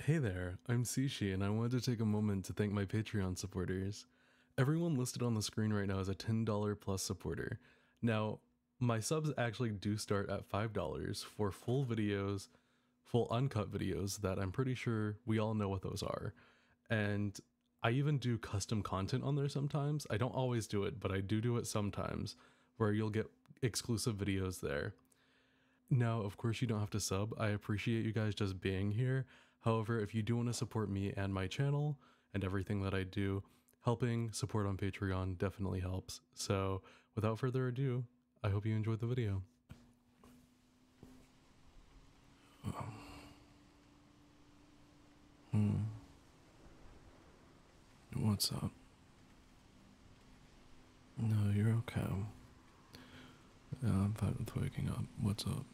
Hey there, I'm Sieshy, and I wanted to take a moment to thank my Patreon supporters. Everyone listed on the screen right now is a $10 plus supporter. Now, my subs actually do start at $5 for full videos, full uncut videos that I'm pretty sure we all know what those are. And I even do custom content on there sometimes. I don't always do it, but I do it sometimes, where you'll get exclusive videos there. Now, of course, you don't have to sub. I appreciate you guys just being here. However, if you do want to support me and my channel and everything that I do, helping support on Patreon definitely helps. So without further ado, I hope you enjoyed the video. What's up? No, you're okay. Yeah, I'm fine with waking up. What's up?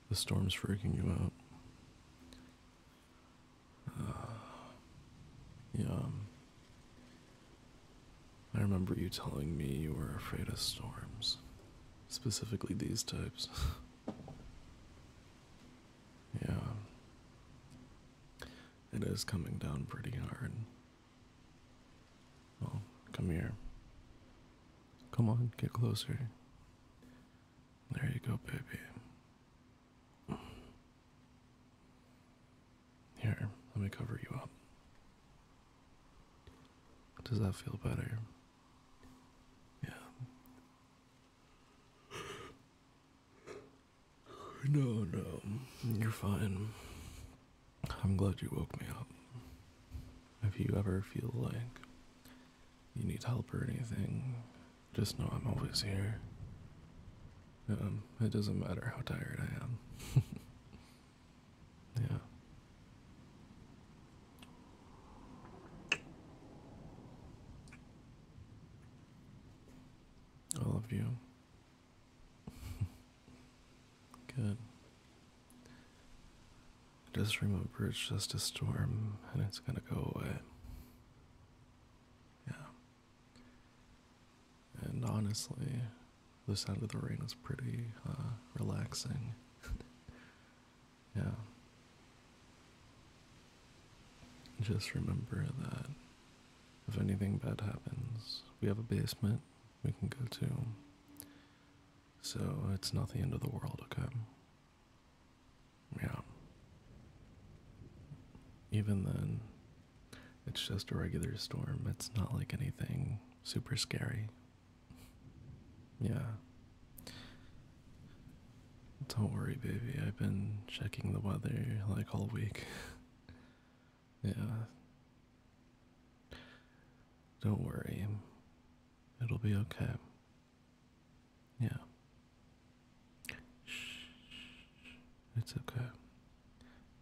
The storm's freaking you out. Yeah. I remember you telling me you were afraid of storms. Specifically these types. Yeah. It is coming down pretty hard. Well, come here. Come on, get closer. There you go, baby. Here, let me cover you up. Does that feel better? Yeah. No, you're fine. I'm glad you woke me up. If you ever feel like you need help or anything, just know I'm always here. It doesn't matter how tired I am. Yeah. I love you. Good. Just remember it's just a storm and it's gonna go away. Yeah. And honestly, the sound of the rain is pretty relaxing. Yeah. Just remember that if anything bad happens, we have a basement we can go to. So it's not the end of the world, okay? Yeah. Even then, it's just a regular storm. It's not like anything super scary. Yeah. Don't worry, baby. I've been checking the weather like all week. Yeah. Don't worry. It'll be okay. Yeah. Shh. It's okay.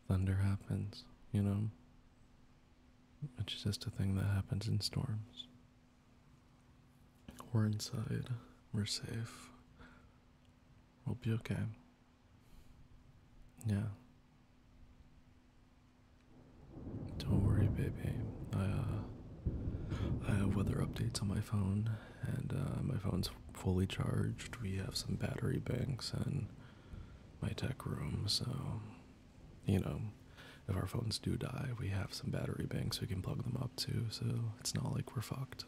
Thunder happens, you know? It's just a thing that happens in storms. We're inside. We're safe. We'll be okay. Yeah. Don't worry, baby. I have weather updates on my phone, and my phone's fully charged. We have some battery banks in my tech room, so, you know, if our phones do die, we have some battery banks we can plug them up to, so it's not like we're fucked.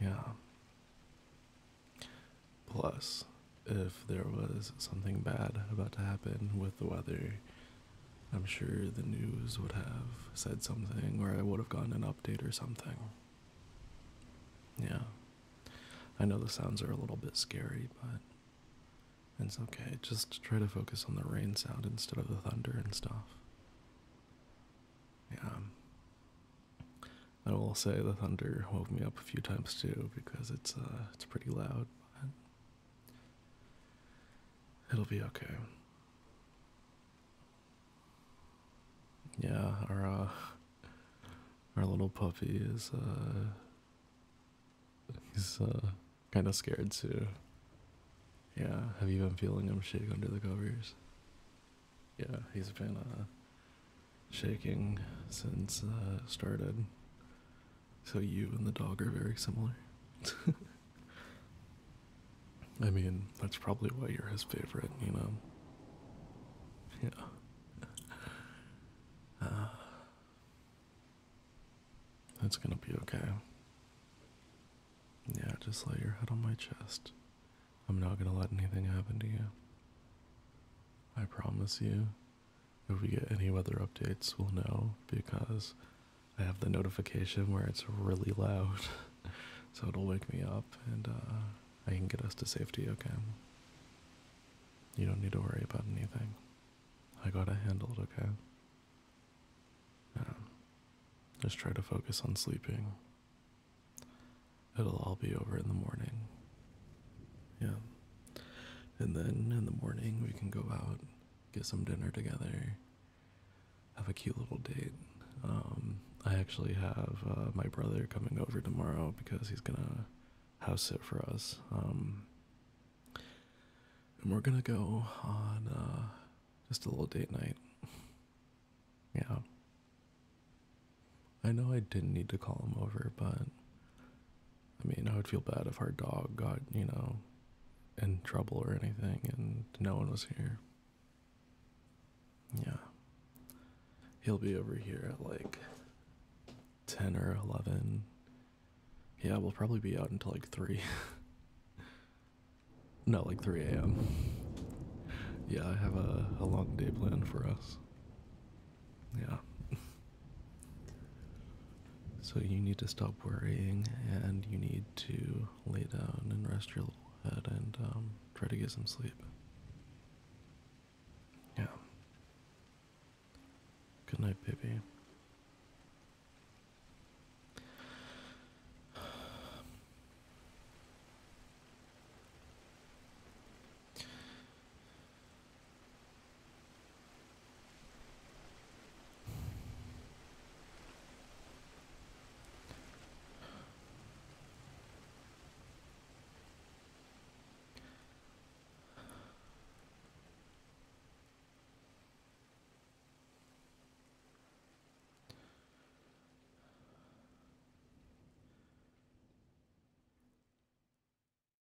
Yeah. Plus, if there was something bad about to happen with the weather, I'm sure the news would have said something, or I would have gotten an update or something. Yeah. I know the sounds are a little bit scary, but it's okay. Just try to focus on the rain sound instead of the thunder and stuff. Yeah. I will say the thunder woke me up a few times too, because it's pretty loud, but it'll be okay. Yeah, our little puppy is he's kind of scared too. Yeah, have you been feeling him shake under the covers? Yeah, he's been shaking since it started. So you and the dog are very similar. I mean, that's probably why you're his favorite, you know? Yeah. It's gonna be okay. Yeah, just lay your head on my chest. I'm not gonna let anything happen to you. I promise you. If we get any weather updates, we'll know because I have the notification where it's really loud. So it'll wake me up and I can get us to safety, okay? You don't need to worry about anything. I got it handled, okay? Yeah. Just try to focus on sleeping. It'll all be over in the morning. Yeah. And then in the morning we can go out, get some dinner together, have a cute little date. I actually have my brother coming over tomorrow because he's gonna house sit for us. And we're gonna go on just a little date night. Yeah. I know I didn't need to call him over, but I mean, I would feel bad if our dog got, you know, in trouble or anything and no one was here. Yeah. He'll be over here at like 10 or 11. Yeah, we'll probably be out until like 3. No, like 3 a.m. Yeah, I have a long day planned for us. Yeah. So you need to stop worrying and you need to lay down and rest your little head and try to get some sleep.